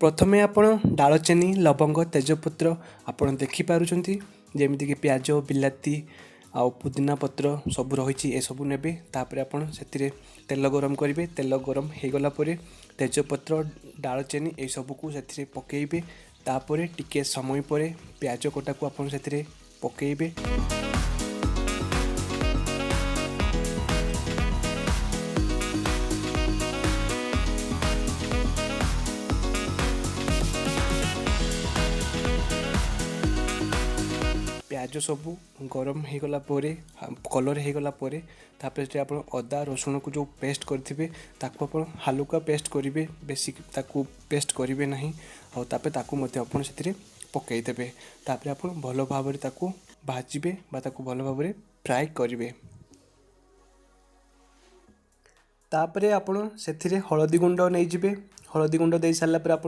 प्रथमे आपण डालचीनी लवंग तेजपत्र आपण देखिपुंट जमीक पियाज बिलाती आउ पुदीना पत्र सब रही ए सब ने आपड़ से तेल गरम करेंगे। तेल गरम हो गलापर तेजपत्र डालचीनी ये सबको से पकईबे। तापर टिके समय पर पियाज कटा को आप पकईबे। प्याज सब गरम हो गला कलर हो गला तापर आप अदा रसुण को जो पेस्ट करेंगे ताको आप हालुका पेस्ट करेंगे, बेसी ताकू पेस्ट करेंगे ना। और तापर से पकईदेवे। तापर आप भल भाव भाजबे भल भाव फ्राए करेंगे। तापर आपण से हलदी गुंड नहीं जिबे। हलदी गुंड दे सारा पर आप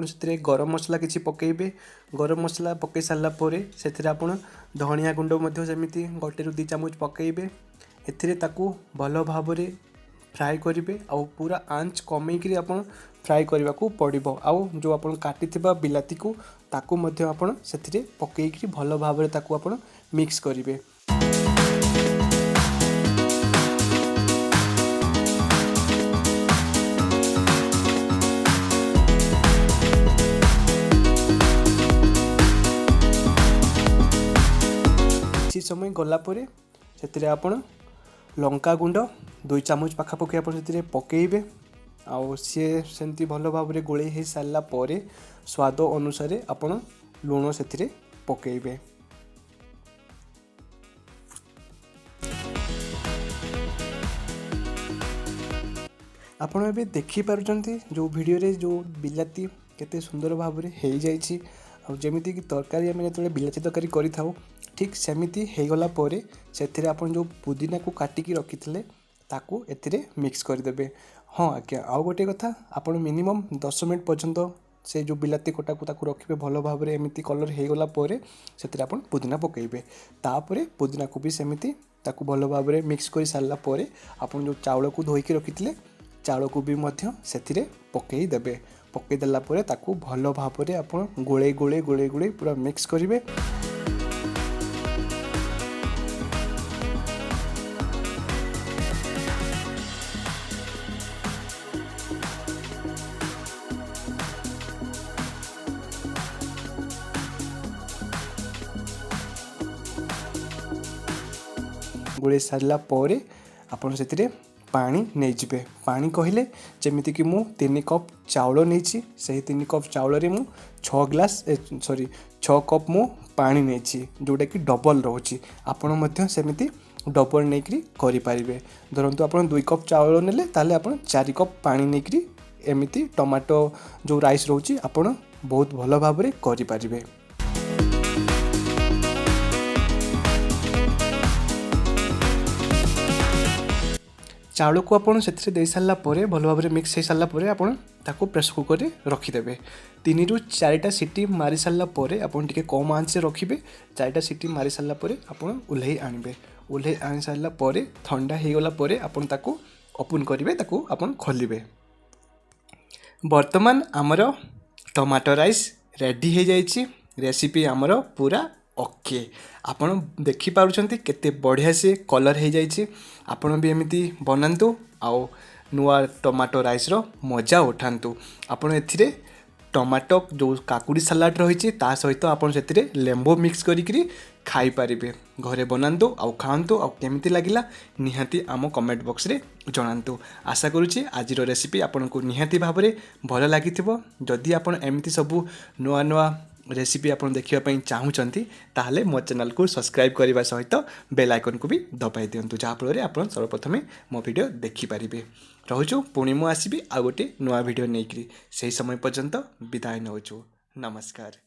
गरम मसला किसी पकईबे। गरम मसला पकई सारापर से धनिया गुंड जमी गोटे रु 2 चामच पकईबे। एथिरे भल भाव फ्राए करेंगे। आउ पूरा आंच कमेकी आप फ्राए करने को पड़ो। आउ जो आप काटी बिलाती को ताकू आप से पकईकी भल भाव आप मिक्स करेंगे। किसी समय गलापर से आप लंका गुंड 2 चामच पाखापाखि आप पकईबे। आउ सी सेमती भल भाव गोले हो सारा पर स्वाद अनुसार आप लुण से पकईबे। आपण ए देखिपुंट जो वीडियो रे जो बिलाती केते सुंदर भाव हो जाइए। जमीती कि तरकारी आम जो बिलाती तरकारी करें ठीक सेमती हो गलापर से आप जो पुदीना को काटिकी रखी ताकू ए मिक्स करदे। हाँ आज्ञा आउ गोटे कथा आप मिनिमम 10 मिनट पर्यंत से जो बिलाती कटा को रखिए भल भाव एमती कलर हो गलापर से आप पुदीना पकईबे। तापर पुदीना को भी सेमती भल भाव मिक्स कर सारापर आप जो चाउल को धोईकी रखी चाउल को भी से पकईदेवे। पकईदेला भल भाव आप गोले गोले गोले गोले पूरा मिक्स करेंगे। गोले सारा पर आप से पानी नहीं जिबे। पानी कहले जमीती कि मु 3 कप चाउल नहीं से 3 कप चाउल रे मु 6 कप मु पानी नहीं जोटा कि डबल रोची। आपण सेमती डबल नहीं करें। धरतु आप 2 कप चाउल नेले ताले आप 4 कप पानी नहीं एमती टमाटो जो राइस रोची आपण बहुत भल भाव करें। चाउल को आप दे सारापर भल भाव मिक्स हो सारापर आप प्रेस कुकर में रखिदे। 3 ରୁ 4टा सीटी मारी सारापर आप कम आंच से रखिए। 4टा सीटी मारी सारापर आप ओल्हे आनबे। ओल्हे आनी सारापर ठंडा हो गलापर आप ओपन करेंगे आप खोलिए। बर्तमान आमर टमाटो राइस रेडी हो जाइए। रेसिपी आमर पूरा ओके। आपण देखि पारुछंती केते बढ़िया से कलर हो जाइए। आपण भी एमती बनातु आउ नुआ टमाटो राइस रो मजा उठातु। आपण एथिरे टमाटो जो काकुड़ी सलाड रही ता सहित आपण से लेंबू मिक्स करी खाई पारिबे। घरे बनातु आउ खातु आउ केमिति लागिला निहाती आम कमेंट बॉक्स रे जणातु। आशा करुछि आजिरो रेसिपी आपन को निहाती भाव में भल लागिथिबो। जदि आपण एमिति सब नुआ नुआ रेसिपी आप देखा चाहूँगी ताहले मो चैनल को सब्सक्राइब करने सहित बेल आइकन को भी दबाई दिंतु जहाँफल आप सर्वप्रथमे मो वीडियो देखिपारे। रोचु पुणी मु आसबि आ गोटे नुआ वीडियो नहीं से समय पर्यंत विदाय नौचु। नमस्कार।